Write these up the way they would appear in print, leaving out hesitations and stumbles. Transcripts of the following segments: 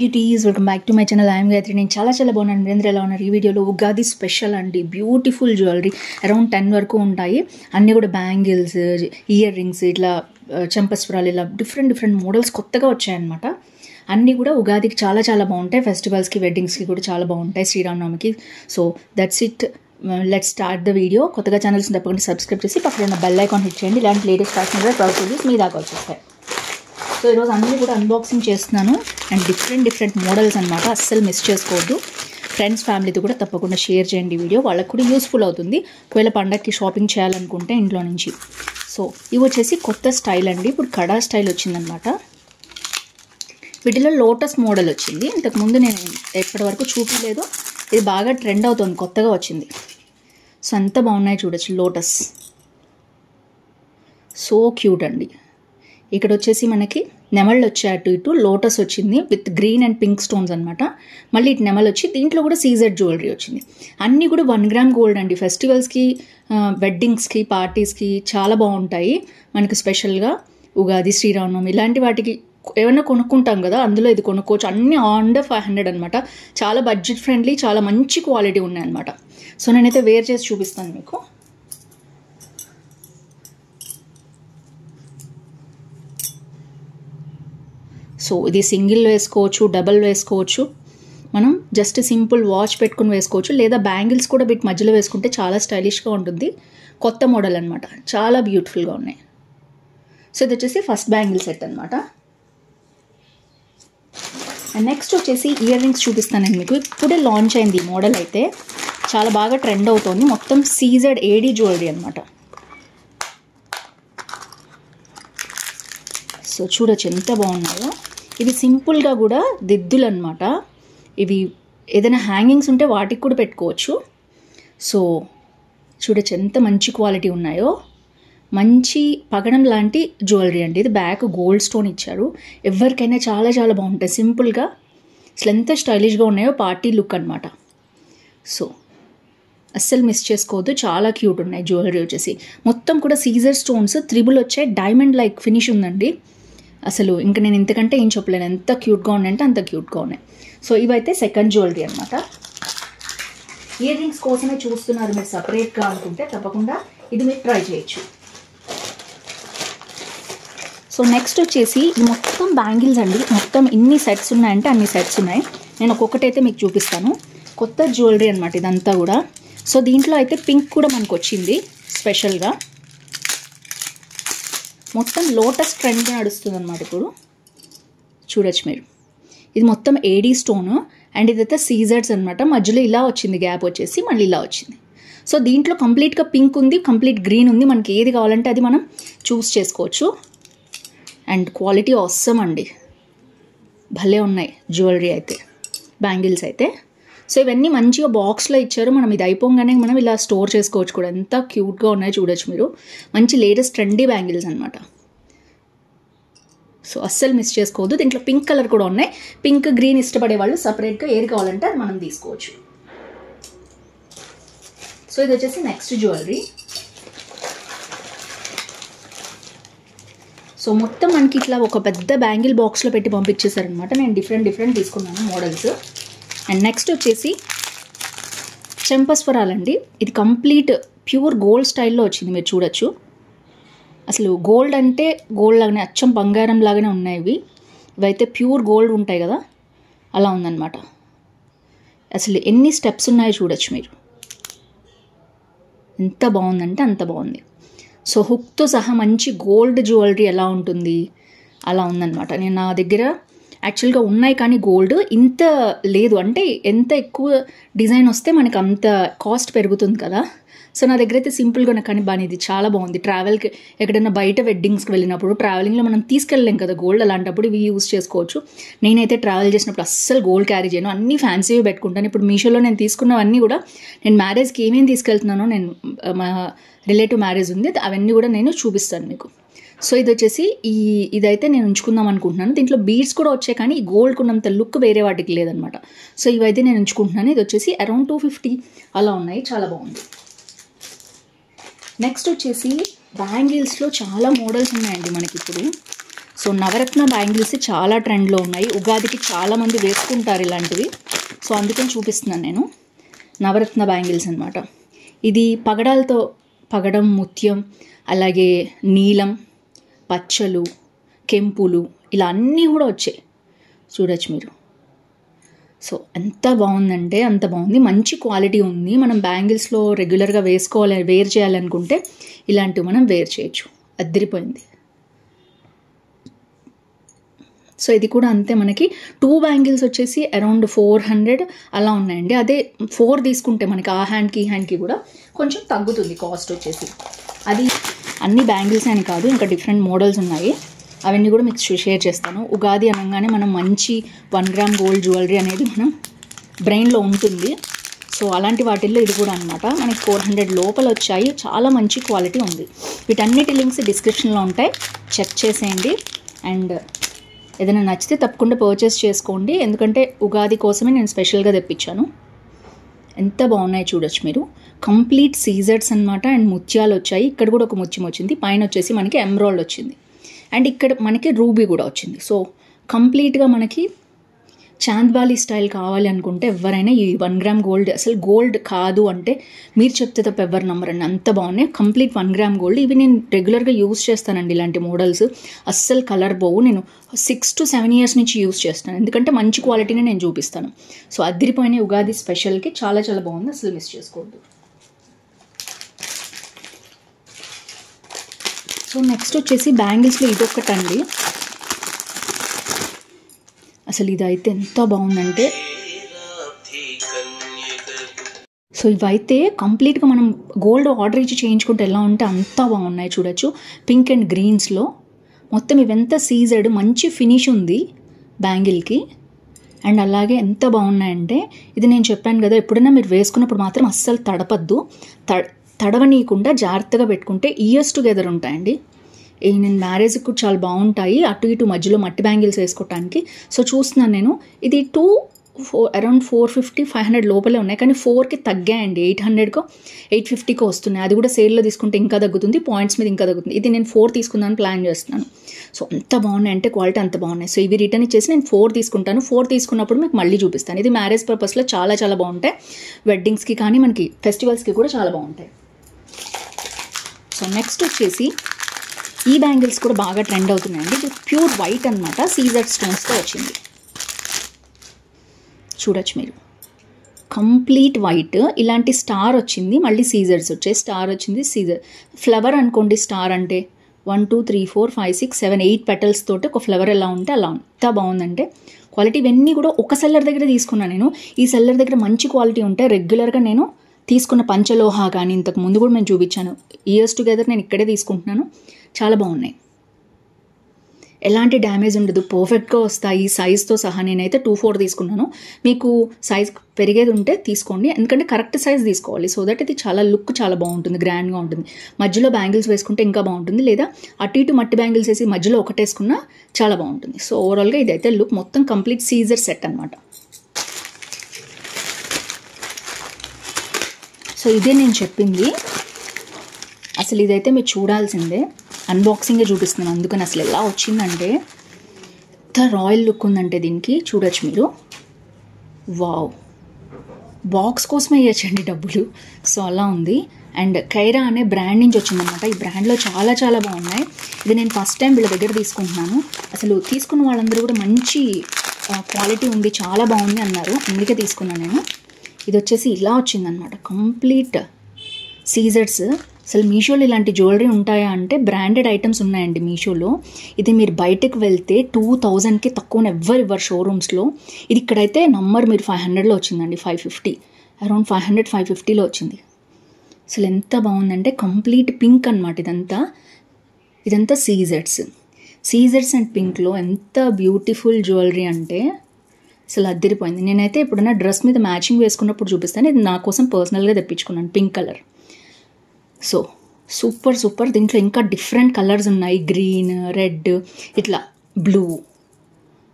Beauties, welcome back to my channel. I am Gayatri. నేను చాలా బాగున్నాను. మీరందరూ ఎలా ఉన్నారు? ఈ వీడియోలో ఉగాది స్పెషల్ అండి, బ్యూటిఫుల్ జ్యువెలరీ అరౌండ్ 10 వరకు ఉంటాయి. అన్నీ కూడా బ్యాంగిల్స్, ఇయర్ రింగ్స్, ఇట్లా చెంపస్వరాలు, ఇలా డిఫరెంట్ మోడల్స్ కొత్తగా వచ్చాయన్నమాట. అన్నీ కూడా ఉగాదికి చాలా బాగుంటాయి. ఫెస్టివల్స్కి, వెడ్డింగ్స్కి కూడా చాలా బాగుంటాయి, శ్రీరామనవమికి. So that's it, let's start the video. కొత్తగా ఛానల్స్ని తప్పకుండా సబ్స్క్రైబ్ చేసి పక్కన ఉన్న బెల్ ఐకాన్ హిట్ చేయండి. ఇలాంటి లేటెస్ట్ ఫ్యాషన్ కూడా ప్రౌడ్ వీడియోస్ మీ దాకా వచ్చేస్తాయి. సో ఈరోజు అన్నీ కూడా అన్బాక్సింగ్ చేస్తున్నాను అండ్ డిఫరెంట్ మోడల్స్ అనమాట. అస్సలు మిస్ చేసుకోవద్దు. ఫ్రెండ్స్, ఫ్యామిలీతో కూడా తప్పకుండా షేర్ చేయండి వీడియో, వాళ్ళకి కూడా యూస్ఫుల్ అవుతుంది ఒకవేళ పండగకి షాపింగ్ చేయాలనుకుంటే ఇంట్లో నుంచి. సో ఇవి వచ్చేసి కొత్త స్టైల్ అండి, ఇప్పుడు కడా స్టైల్ వచ్చిందనమాట. వీటిలో లోటస్ మోడల్ వచ్చింది. ఇంతకుముందు నేను ఎప్పటివరకు చూపలేదు, ఇది బాగా ట్రెండ్ అవుతుంది, కొత్తగా వచ్చింది. సో అంత బాగున్నాయి చూడొచ్చు. లోటస్ సో క్యూట్ అండి. ఇక్కడ వచ్చేసి మనకి నెమళ్ళు వచ్చాయి, అటు ఇటు లోటస్ వచ్చింది with green and pink stones అనమాట. మళ్ళీ ఇటు నెమలు వచ్చి దీంట్లో కూడా సీజెడ్ జ్యువెలరీ వచ్చింది. అన్నీ కూడా 1 గ్రామ్ గోల్డ్ అండి. ఫెస్టివల్స్కి, వెడ్డింగ్స్కి, పార్టీస్కి చాలా బాగుంటాయి. మనకి స్పెషల్గా ఉగాది, శ్రీరామనవమి ఇలాంటి వాటికి ఏమైనా కొనుక్కుంటాం కదా, అందులో ఇది కొనుక్కోవచ్చు. అన్నీ అండర్ 500 అనమాట. చాలా బడ్జెట్ ఫ్రెండ్లీ, చాలా మంచి క్వాలిటీ ఉన్నాయి అనమాట. సో నేనైతే వేర్ చేసి చూపిస్తాను మీకు. సో ఇది సింగిల్ వేసుకోవచ్చు, డబల్ వేసుకోవచ్చు. మనం జస్ట్ సింపుల్ వాచ్ పెట్టుకుని వేసుకోవచ్చు, లేదా బ్యాంగిల్స్ కూడా వీటి మధ్యలో వేసుకుంటే చాలా స్టైలిష్గా ఉంటుంది. కొత్త మోడల్ అనమాట, చాలా బ్యూటిఫుల్గా ఉన్నాయి. సో ఇది వచ్చేసి ఫస్ట్ బ్యాంగిల్ సెట్ అనమాట. అండ్ నెక్స్ట్ వచ్చేసి ఇయర్ రింగ్స్ చూపిస్తాను నేను మీకు. ఇప్పుడే లాంచ్ అయింది ఈ మోడల్, అయితే చాలా బాగా ట్రెండ్ అవుతుంది. మొత్తం సీజెడ్ ఏడీ జ్యువెలరీ అనమాట. సో చూడొచ్చు ఎంత బాగున్నాయో. ఇవి సింపుల్గా కూడా దిద్దులు అనమాట. ఇవి ఏదైనా హ్యాంగింగ్స్ ఉంటే వాటికి కూడా పెట్టుకోవచ్చు. సో చూడొచ్చు ఎంత మంచి క్వాలిటీ ఉన్నాయో. మంచి పగడం లాంటి జ్యువెలరీ అండి. ఇది బ్యాక్ గోల్డ్ స్టోన్ ఇచ్చారు. ఎవరికైనా చాలా బాగుంటాయి. సింపుల్గా అసలు ఎంత స్టైలిష్గా ఉన్నాయో, పార్టీ లుక్ అనమాట. సో అస్సలు మిస్ చేసుకోవద్దు, చాలా క్యూట్ ఉన్నాయి జ్యువెలరీ వచ్చేసి. మొత్తం కూడా సీజర్ స్టోన్స్, త్రిబుల్ వచ్చాయి, డైమండ్ లైక్ ఫినిష్ ఉందండి. అసలు ఇంకా నేను ఇంతకంటే ఏం చెప్పలేను, ఎంత క్యూట్గా ఉన్నాయంటే అంత క్యూట్గా ఉన్నాయి. సో ఇవైతే సెకండ్ జ్యువెలరీ అనమాట. ఇయర్ రింగ్స్ కోసమే చూస్తున్నారు మీరు సపరేట్గా అనుకుంటే తప్పకుండా ఇది మీరు ట్రై చేయొచ్చు. సో నెక్స్ట్ వచ్చేసి మొత్తం బ్యాంగిల్స్ అండి. మొత్తం ఇన్ని సెట్స్ ఉన్నాయంటే అన్ని సెట్స్ ఉన్నాయి. నేను ఒక్కొక్కటైతే మీకు చూపిస్తాను. కొత్త జ్యువెలరీ అనమాట ఇదంతా కూడా. సో దీంట్లో అయితే పింక్ కూడా మనకు వచ్చింది స్పెషల్గా. మొత్తం లోటస్ ట్రెండ్ నడుస్తుంది అనమాట ఇప్పుడు. చూడొచ్చు మీరు. ఇది మొత్తం ఏడీ స్టోన్ అండ్ ఇదైతే సీజర్స్ అనమాట. మధ్యలో ఇలా వచ్చింది గ్యాప్ వచ్చేసి, మళ్ళీ ఇలా వచ్చింది. సో దీంట్లో కంప్లీట్గా పింక్ ఉంది, కంప్లీట్ గ్రీన్ ఉంది. మనకి ఏది కావాలంటే అది మనం చూస్ చేసుకోవచ్చు. అండ్ క్వాలిటీ ఆసమ్ అండి, భలే ఉన్నాయి జ్యువెలరీ అయితే, బ్యాంగిల్స్ అయితే. సో ఇవన్నీ మంచిగా బాక్స్లో ఇచ్చారు. మనం ఇది అయిపోగానే మనం ఇలా స్టోర్ చేసుకోవచ్చు కూడా. ఎంత క్యూట్గా ఉన్నాయో చూడొచ్చు మీరు. మంచి లేటెస్ట్ ట్రెండీ బ్యాంగిల్స్ అనమాట. సో అస్సలు మిస్ చేసుకోవద్దు. దీంట్లో పింక్ కలర్ కూడా ఉన్నాయి. పింక్, గ్రీన్ ఇష్టపడే వాళ్ళు సపరేట్గా ఏది కావాలంటే అది మనం తీసుకోవచ్చు. సో ఇది వచ్చేసి నెక్స్ట్ జ్యువెలరీ. సో మొత్తం మనకి ఇట్లా ఒక పెద్ద బ్యాంగిల్ బాక్స్లో పెట్టి పంపించేశారనమాట. నేను డిఫరెంట్ తీసుకున్నాను మోడల్స్. అండ్ నెక్స్ట్ వచ్చేసి చెంపస్వరాలండి. ఇది కంప్లీట్ ప్యూర్ గోల్డ్ స్టైల్లో వచ్చింది, మీరు చూడొచ్చు. అసలు గోల్డ్ అంటే గోల్డ్ లాగానే, అచ్చం బంగారం లాగానే ఉన్నాయి ఇవి. ఇవైతే ప్యూర్ గోల్డ్ ఉంటాయి కదా, అలా ఉందన్నమాట. అసలు ఎన్ని స్టెప్స్ ఉన్నాయో చూడొచ్చు మీరు. ఎంత బాగుందంటే అంత బాగుంది. సో హుక్తో సహా మంచి గోల్డ్ జ్యువెలరీ ఎలా ఉంటుంది అలా ఉందన్నమాట. నేను నా దగ్గర యాక్చువల్గా ఉన్నాయి కానీ గోల్డ్ ఇంత లేదు. అంటే ఎంత ఎక్కువ డిజైన్ వస్తే మనకి అంత కాస్ట్ పెరుగుతుంది కదా. సో నా దగ్గర అయితే సింపుల్గా కానీ బాగా ఇది చాలా బాగుంది. ట్రావెల్కి ఎక్కడైనా బయట వెడ్డింగ్స్కి వెళ్ళినప్పుడు, ట్రావెలింగ్లో మనం తీసుకెళ్ళలేం కదా గోల్డ్, అలాంటప్పుడు ఇవి యూజ్ చేసుకోవచ్చు. నేనైతే ట్రావెల్ చేసినప్పుడు అస్సలు గోల్డ్ క్యారీ చేయను, అన్నీ ఫ్యాన్సీవి పెట్టుకుంటాను. ఇప్పుడు మీషోలో నేను తీసుకున్నవన్నీ కూడా, నేను మ్యారేజ్కి ఏమేమి తీసుకెళ్తున్నానో, నేను మా రిలేటివ్ మ్యారేజ్ ఉంది, అవన్నీ కూడా నేను చూపిస్తాను మీకు. సో ఇది వచ్చేసి ఇదైతే నేను ఉంచుకుందాం అనుకుంటున్నాను. దీంట్లో బీడ్స్ కూడా వచ్చాయి కానీ ఈ గోల్డ్ ఉన్నంత లుక్ వేరే వాటికి లేదనమాట. సో ఇవైతే నేను ఉంచుకుంటున్నాను. ఇది వచ్చేసి అరౌండ్ 250 అలా ఉన్నాయి, చాలా బాగుంది. నెక్స్ట్ వచ్చేసి బ్యాంగిల్స్లో చాలా మోడల్స్ ఉన్నాయండి మనకి ఇప్పుడు. సో నవరత్న బ్యాంగిల్స్ చాలా ట్రెండ్లో ఉన్నాయి, ఉగాదికి చాలామంది వేసుకుంటారు ఇలాంటివి. సో అందుకని చూపిస్తున్నాను నేను. నవరత్న బ్యాంగిల్స్ అనమాట. ఇది పగడాలతో, పగడం, ముత్యం, అలాగే నీలం, పచ్చలు, కెంపులు ఇలా అన్నీ కూడా వచ్చాయి, చూడొచ్చు మీరు. సో ఎంత బాగుందంటే అంత బాగుంది, మంచి క్వాలిటీ ఉంది. మనం బ్యాంగిల్స్లో రెగ్యులర్గా వేర్ చేయాలనుకుంటే ఇలాంటివి మనం వేర్ చేయొచ్చు. అద్దరిపోయింది. సో ఇది కూడా అంతే, మనకి 2 బ్యాంగిల్స్ వచ్చేసి అరౌండ్ 400 అలా ఉన్నాయండి. అదే 4 తీసుకుంటే మనకి ఆ హ్యాండ్కి ఈ హ్యాండ్కి కూడా కొంచెం తగ్గుతుంది కాస్ట్ వచ్చేసి. అది అన్ని బ్యాంగిల్స్ అని కాదు, ఇంకా డిఫరెంట్ మోడల్స్ ఉన్నాయి, అవన్నీ కూడా మీకు షేర్ చేస్తాను. ఉగాది అనగానే మనం మంచి 1 గ్రామ్ గోల్డ్ జ్యువెలరీ అనేది మనం బ్రెయిన్లో ఉంటుంది. సో అలాంటి వాటిల్లో ఇది కూడా అనమాట. మనకి 400 లోపల వచ్చాయి, చాలా మంచి క్వాలిటీ ఉంది. వీటన్నిటి లింక్స్ డిస్క్రిప్షన్లో ఉంటాయి, చెక్ చేసేయండి. అండ్ ఏదైనా నచ్చితే తప్పకుండా పర్చేస్ చేసుకోండి, ఎందుకంటే ఉగాది కోసమే నేను స్పెషల్గా తెప్పించాను. ఎంత బాగున్నాయి చూడొచ్చు మీరు. కంప్లీట్ సీజర్స్ అనమాట. అండ్ ముత్యాలు వచ్చాయి, ఇక్కడ కూడా ఒక ముత్యం వచ్చింది, పైన వచ్చేసి మనకి ఎమరాల్డ్ వచ్చింది, అండ్ ఇక్కడ మనకి రూబీ కూడా వచ్చింది. సో కంప్లీట్గా మనకి చాంద్బాలి స్టైల్ కావాలి అనుకుంటే ఎవరైనా ఈ 1 గ్రామ్ గోల్డ్, అసలు గోల్డ్ కాదు అంటే మీరు చెప్తే తప్ప ఎవరు నమ్మరండి, అంత బాగున్నాయి. Complete 1 gram gold. ఇవి నేను రెగ్యులర్గా యూస్ చేస్తానండి, ఇలాంటి మోడల్స్ అస్సలు కలర్ పోవు. నేను 6 to 7 years నుంచి యూస్ చేస్తాను, ఎందుకంటే మంచి క్వాలిటీనే నేను చూపిస్తాను. సో అదిరిపోయిన ఉగాది స్పెషల్కి చాలా చాలా బాగుంది, అసలు మిస్ చేసుకోవద్దు. సో నెక్స్ట్ వచ్చేసి బ్యాంగిల్స్లో ఇదొక్కటండి, అసలు ఇదైతే ఎంత బాగుందంటే. సో ఇవైతే కంప్లీట్గా మనం గోల్డ్ ఆర్డర్ ఇచ్చి చేయించుకుంటే ఎలా ఉంటే అంత బాగున్నాయి, చూడొచ్చు. పింక్ అండ్ గ్రీన్స్లో మొత్తం ఇవంతా సీజర్డ్, మంచి ఫినిష్ ఉంది బ్యాంగిల్కి. అండ్ అలాగే ఎంత బాగున్నాయంటే, ఇది నేను చెప్పాను కదా, ఎప్పుడైనా మీరు వేసుకున్నప్పుడు మాత్రం అస్సలు తడపద్దు, తడవనీయకుండా జాగ్రత్తగా పెట్టుకుంటే ఇయర్స్ టుగెదర్ ఉంటాయండి. నేను మ్యారేజ్కి చాలా బాగుంటాయి, అటు ఇటు మధ్యలో మట్టి బ్యాంగిల్స్ వేసుకోవటానికి. సో చూస్తున్నాను నేను, ఇది అరౌండ్ 450-500 లోపలే ఉన్నాయి, కానీ 4కి తగ్గాయండి, 800కో 850కో వస్తున్నాయి. అది కూడా సేల్లో తీసుకుంటే ఇంకా తగ్గుతుంది, పాయింట్స్ మీద ఇంకా తగ్గుతుంది. ఇది నేను 4 తీసుకుందామని ప్లాన్ చేస్తున్నాను. సో అంత బాగున్నాయి అంటే క్వాలిటీ అంత బాగున్నాయి. సో ఇవి రిటర్న్ ఇచ్చేసి నేను 4 తీసుకుంటాను. 4 తీసుకున్నప్పుడు మీకు మళ్ళీ చూపిస్తాను. ఇది మ్యారేజ్ పర్పస్లో చాలా చాలా బాగుంటాయి, వెడ్డింగ్స్కి కానీ మనకి ఫెస్టివల్స్కి కూడా చాలా బాగుంటాయి. సో నెక్స్ట్ వచ్చేసి ఈ బ్యాంగిల్స్ కూడా బాగా ట్రెండ్ అవుతున్నాయండి. ఇది ప్యూర్ వైట్ అనమాట, సీజర్ స్టోన్స్తో వచ్చింది, చూడొచ్చు మీరు. కంప్లీట్ వైట్, ఇలాంటి స్టార్ వచ్చింది, మళ్ళీ సీజర్స్ వచ్చాయి, స్టార్ వచ్చింది, సీజర్ ఫ్లవర్ అనుకోండి. స్టార్ అంటే 1 2 3 4 5 6 7 8 పెటల్స్ తోటి ఒక ఫ్లవర్ ఎలా ఉంటే అలా ఎంత బాగుందంటే క్వాలిటీ. ఇవన్నీ కూడా ఒక సెల్లర్ దగ్గర తీసుకున్నాను నేను. ఈ సెల్లర్ దగ్గర మంచి క్వాలిటీ ఉంటాయి. రెగ్యులర్గా నేను తీసుకున్న పంచలోహ కానీ ఇంతకు ముందు కూడా నేను చూపించాను, ఇయర్స్ టుగెదర్ నేను ఇక్కడే తీసుకుంటున్నాను, చాలా బాగున్నాయి, ఎలాంటి డ్యామేజ్ ఉండదు, పర్ఫెక్ట్గా వస్తాయి సైజ్తో సహా. నేనైతే 2/4 తీసుకున్నాను, మీకు సైజ్ పెరిగేది ఉంటే తీసుకోండి, ఎందుకంటే కరెక్ట్ సైజ్ తీసుకోవాలి. సో దట్ ఇది చాలా లుక్ చాలా బాగుంటుంది, గ్రాండ్గా ఉంటుంది. మధ్యలో బ్యాంగిల్స్ వేసుకుంటే ఇంకా బాగుంటుంది, లేదా అటు ఇటు మట్టి బ్యాంగిల్స్ వేసి మధ్యలో ఒకటేసుకున్నా చాలా బాగుంటుంది. సో ఓవరాల్గా ఇదైతే లుక్ మొత్తం కంప్లీట్ సీజర్ సెట్ అనమాట. సో ఇదే నేను చెప్పింది, అసలు ఇదైతే మీరు చూడాల్సిందే. అన్బాక్సింగే చూపిస్తున్నాను, అందుకని అసలు ఎలా వచ్చిందంటే ఎంత రాయల్ లుక్ ఉందంటే దీనికి, చూడొచ్చు మీరు. వావ్, బాక్స్ కోసమే ఇవ్వచ్చండి డబ్బులు. సో అలా ఉంది. అండ్ కైరా అనే బ్రాండ్ నుంచి వచ్చిందనమాట. ఈ బ్రాండ్లో చాలా చాలా బాగున్నాయి. ఇది నేను ఫస్ట్ టైం వీళ్ళ దగ్గర తీసుకుంటున్నాను. అసలు తీసుకున్న వాళ్ళందరూ కూడా మంచి క్వాలిటీ ఉంది, చాలా బాగుంది అన్నారు, అందుకే తీసుకున్నాను నేను. ఇది వచ్చేసి ఇలా వచ్చిందనమాట, కంప్లీట్ సీజర్స్. అసలు మీషోలో ఇలాంటి జ్యువెలరీ ఉంటాయా అంటే బ్రాండెడ్ ఐటమ్స్ ఉన్నాయండి మీషోలో. ఇది మీరు బయటకు వెళ్తే 2000కి తక్కువ ఎవ్వరు ఇవ్వరు షోరూమ్స్లో. ఇది ఇక్కడైతే నంబర్ మీరు 500లో వచ్చిందండి, 550, అరౌండ్ 500-550లో వచ్చింది. అసలు ఎంత బాగుందంటే కంప్లీట్ పింక్ అనమాట ఇదంతా సీజర్స్ అండ్ పింక్లో ఎంత బ్యూటిఫుల్ జ్యువెలరీ అంటే అసలు అద్దరిపోయింది. నేనైతే ఎప్పుడైనా డ్రెస్ మీద మ్యాచింగ్ వేసుకున్నప్పుడు చూపిస్తాను. ఇది నా కోసం పర్సనల్గా తెప్పించుకున్నాను, పింక్ కలర్. So super. దీంట్లో ఇంకా డిఫరెంట్ కలర్స్ ఉన్నాయి, గ్రీన్, రెడ్, ఇట్లా బ్లూ.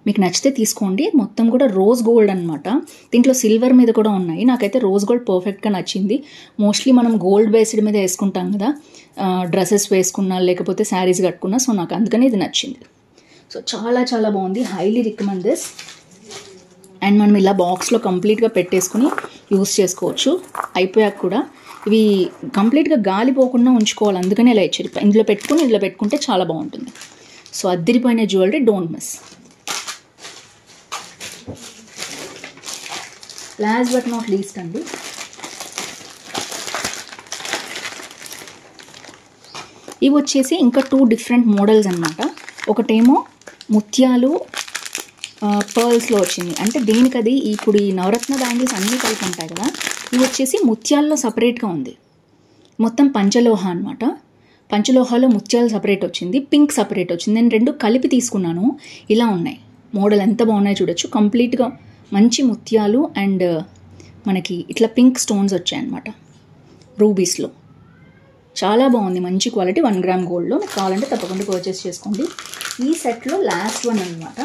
మీకు నచ్చితే తీసుకోండి. మొత్తం కూడా రోజ్ గోల్డ్ అనమాట. దీంట్లో సిల్వర్ మీద కూడా ఉన్నాయి. నాకైతే రోజ్ గోల్డ్ పర్ఫెక్ట్గా నచ్చింది. మోస్ట్లీ మనం గోల్డ్ బేస్డ్ మీద వేసుకుంటాం కదా, డ్రెస్సెస్ వేసుకున్నా లేకపోతే శారీస్ కట్టుకున్నా. సో నాకు అందుకని ఇది నచ్చింది. సో చాలా చాలా బాగుంది, హైలీ రికమెండ్ దిస్. అండ్ మనం ఇలా బాక్స్లో కంప్లీట్గా పెట్టేసుకుని యూస్ చేసుకోవచ్చు. అయిపోయాక కూడా ఇవి కంప్లీట్గా గాలి పోకుండా ఉంచుకోవాలి, అందుకనే ఇలా ఇచ్చారు. ఇందులో పెట్టుకుంటే చాలా బాగుంటుంది. సో అద్దరిపోయిన jewellery, don't miss. Last but not least అండి, ఇవి వచ్చేసి ఇంకా 2 డిఫరెంట్ మోడల్స్ అనమాట. ఒకటేమో ముత్యాలు పర్ల్స్లో వచ్చింది, అంటే దేనికది ఇప్పుడు ఈ నవరత్న బ్యాంగిల్స్ అన్నీ కలిపి ఉంటాయి కదా, ఇవి వచ్చేసి ముత్యాల్లో సపరేట్గా ఉంది. మొత్తం పంచలోహ అనమాట. పంచలోహాలో ముత్యాలు సపరేట్ వచ్చింది, పింక్ సపరేట్ వచ్చింది. నేను 2 కలిపి తీసుకున్నాను. ఇలా ఉన్నాయి మోడల్, ఎంత బాగున్నాయి చూడొచ్చు. కంప్లీట్గా మంచి ముత్యాలు అండ్ మనకి ఇట్లా పింక్ స్టోన్స్ వచ్చాయన్నమాట రూబీస్లో. చాలా బాగుంది, మంచి క్వాలిటీ. 1 గ్రామ్ గోల్డ్లో. మీకు కావాలంటే తప్పకుండా పర్చేస్ చేసుకోండి. ఈ సెట్లో లాస్ట్ వన్ అనమాట.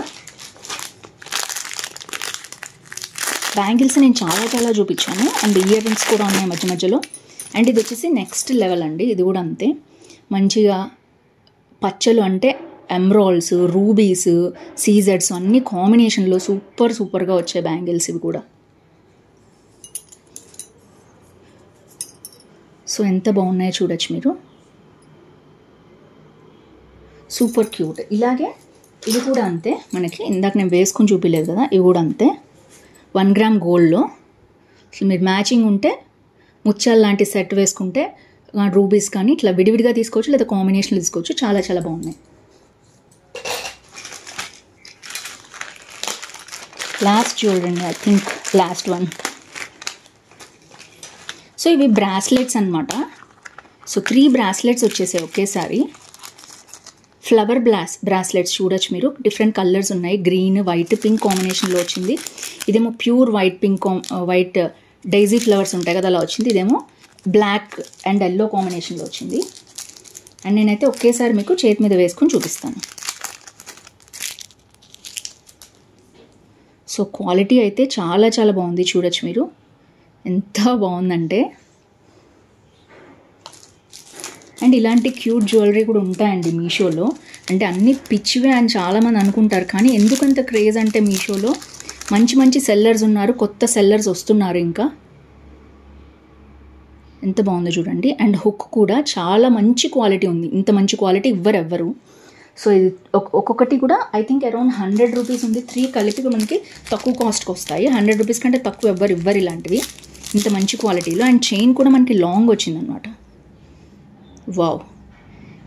బ్యాంగిల్స్ నేను చాలా చాలా చూపించాను, అండ్ ఇయర్ రింగ్స్ కూడా ఉన్నాయి మధ్య మధ్యలో. అండ్ ఇది వచ్చేసి నెక్స్ట్ లెవెల్ అండి. ఇది కూడా అంతే, మంచిగా పచ్చలు అంటే ఎమ్రాల్డ్స్, రూబీస్, సీజెడ్స్ అన్ని కాంబినేషన్లో సూపర్గా వచ్చాయి బ్యాంగిల్స్ ఇవి కూడా. సో ఎంత బాగున్నాయో చూడొచ్చు మీరు, సూపర్ క్యూట్. ఇలాగే ఇది కూడా అంతే, మనకి ఇందాక నేను వేసుకొని చూపించలేదు కదా, ఇవి కూడా అంతే 1 గ్రామ్ గోల్డ్లో. సో మీరు మ్యాచింగ్ ఉంటే ముత్యాలు లాంటి సెట్ వేసుకుంటే రూబీస్ కానీ ఇట్లా విడివిడిగా తీసుకోవచ్చు, లేదా కాంబినేషన్లో తీసుకోవచ్చు. చాలా చాలా బాగున్నాయి. లాస్ట్ చూడండి, I think last one. So ఇవి బ్రాస్లెట్స్ అనమాట. సో 3 బ్రాస్లెట్స్ వచ్చేసాయి ఒకేసారి. ఫ్లవర్ బ్రాస్లెట్స్ చూడొచ్చు మీరు, డిఫరెంట్ కలర్స్ ఉన్నాయి, గ్రీన్, వైట్, పింక్ కాంబినేషన్లో వచ్చింది. ఇదేమో ప్యూర్ వైట్ డైజీ ఫ్లవర్స్ ఉంటాయి కదా, అలా వచ్చింది. ఇదేమో బ్లాక్ అండ్ ఎల్లో కాంబినేషన్లో వచ్చింది. అండ్ నేనైతే ఒకేసారి మీకు చేతి మీద వేసుకొని చూపిస్తాను. సో క్వాలిటీ అయితే చాలా చాలా బాగుంది, చూడొచ్చు మీరు ఎంత బాగుందంటే. అండ్ ఇలాంటి క్యూట్ జ్యువెలరీ కూడా ఉంటాయండి మీషోలో. అంటే అన్ని పిచ్చివే అని చాలామంది అనుకుంటారు, కానీ ఎందుకంత క్రేజ్ అంటే మీషోలో మంచి సెల్లర్స్ ఉన్నారు, కొత్త సెల్లర్స్ వస్తున్నారు ఇంకా. ఎంత బాగుందో చూడండి. అండ్ హుక్ కూడా చాలా మంచి క్వాలిటీ ఉంది, ఇంత మంచి క్వాలిటీ ఎవ్వరు. సో ఇది ఒక్కొక్కటి కూడా ఐ థింక్ అరౌండ్ 100 రూపీస్ ఉంది. 3 కలిపి మనకి తక్కువ కాస్ట్కి వస్తాయి. 100 రూపీస్ కంటే తక్కువ ఇవ్వరు ఇలాంటివి, ఇంత మంచి క్వాలిటీలో. అండ్ చైన్ కూడా మనకి లాంగ్ వచ్చిందనమాట. వావ్,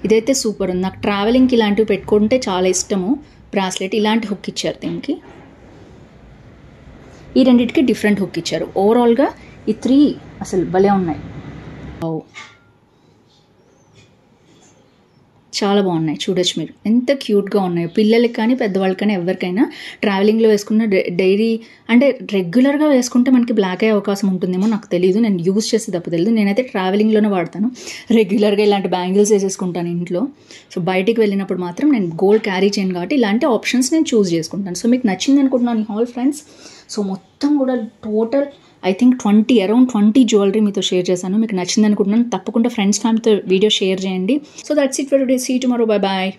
ఇదైతే సూపర్ ఉంది. నాకు ట్రావెలింగ్కి ఇలాంటివి పెట్టుకుంటే చాలా ఇష్టము. బ్రాస్లెట్ ఇలాంటి హుక్ ఇచ్చారు దీనికి, ఈ రెండింటికి డిఫరెంట్ హుక్ ఇచ్చారు. ఓవరాల్గా ఈ 3 అసలు భలే ఉన్నాయి. వావ్, చాలా బాగున్నాయి, చూడొచ్చు మీరు ఎంత క్యూట్గా ఉన్నాయో. పిల్లలకి కానీ పెద్దవాళ్ళకి కానీ ఎవరికైనా ట్రావెలింగ్లో వేసుకున్న డైలీ అంటే రెగ్యులర్గా వేసుకుంటే మనకి బ్లాక్ అయ్యే అవకాశం ఉంటుందేమో, నాకు తెలియదు, నేను యూజ్ చేస్తే తప్ప తెలియదు. నేనైతే ట్రావెలింగ్లోనే వాడతాను, రెగ్యులర్గా ఇలాంటి బ్యాంగిల్స్ వేసేసుకుంటాను ఇంట్లో. సో బయటికి వెళ్ళినప్పుడు మాత్రం నేను గోల్డ్ క్యారీ చేయను కాబట్టి ఇలాంటి ఆప్షన్స్ నేను చూస్ చేసుకుంటాను. సో మీకు నచ్చింది అనుకుంటున్నాను ఈ హాల్ ఫ్రెండ్స్. సో మొత్తం కూడా total I think around 20 jewellery మీతో షేర్ చేశాను. మీకు నచ్చింది అనుకుంటున్నాను. తప్పకుండా ఫ్రెండ్స్ ఫ్యామిలీతో వీడియో షేర్ చేయండి. So that's it for today. See you tomorrow. Bye bye.